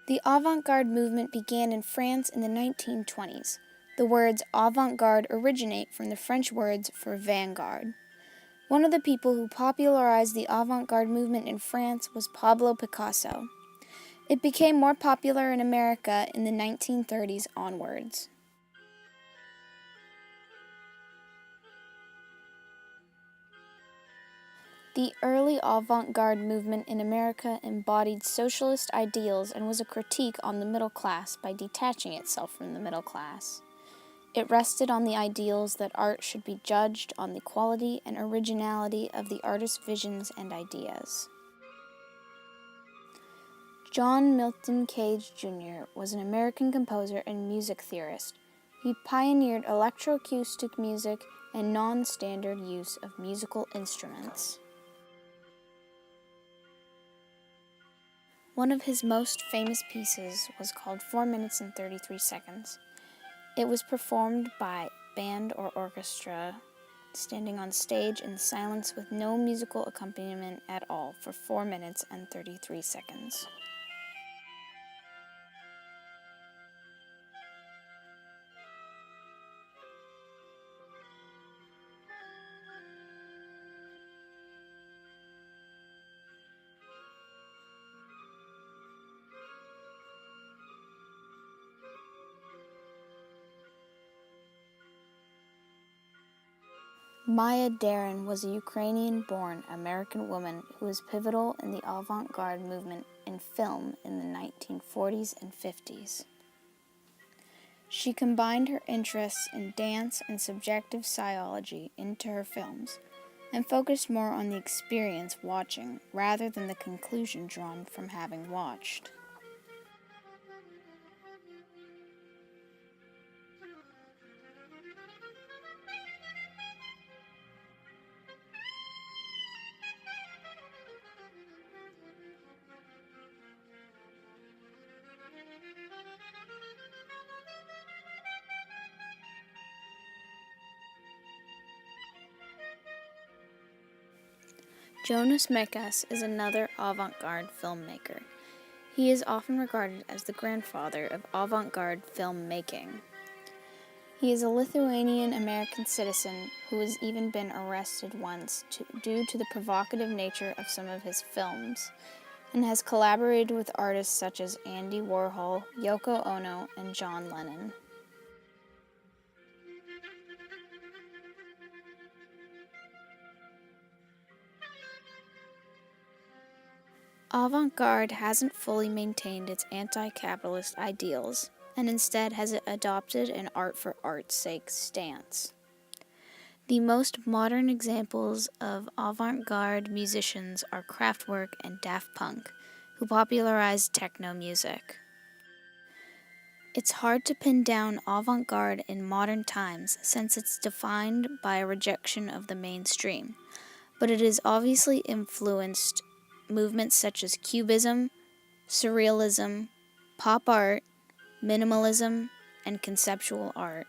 The avant-garde movement began in France in the 1920s. The words avant-garde originate from the French words for vanguard. One of the people who popularized the avant-garde movement in France was Pablo Picasso. It became more popular in America in the 1930s onwards. The early avant-garde movement in America embodied socialist ideals and was a critique on the middle class by detaching itself from the middle class. It rested on the ideals that art should be judged on the quality and originality of the artist's visions and ideas. John Milton Cage Jr. was an American composer and music theorist. He pioneered electroacoustic music and non-standard use of musical instruments. One of his most famous pieces was called 4 minutes and 33 seconds. It was performed by band or orchestra, standing on stage in silence with no musical accompaniment at all for 4 minutes and 33 seconds. Maya Deren was a Ukrainian-born American woman who was pivotal in the avant-garde movement in film in the 1940s and 50s. She combined her interests in dance and subjective psychology into her films, and focused more on the experience watching rather than the conclusion drawn from having watched. Jonas Mekas is another avant-garde filmmaker. He is often regarded as the grandfather of avant-garde filmmaking. He is a Lithuanian-American citizen who has even been arrested once due to the provocative nature of some of his films, and has collaborated with artists such as Andy Warhol, Yoko Ono, and John Lennon. Avant-garde hasn't fully maintained its anti-capitalist ideals, and instead has adopted an art for art's sake stance. The most modern examples of avant-garde musicians are Kraftwerk and Daft Punk, who popularized techno music. It's hard to pin down avant-garde in modern times since it's defined by a rejection of the mainstream, but it has obviously influenced movements such as Cubism, Surrealism, pop art, minimalism, and conceptual art.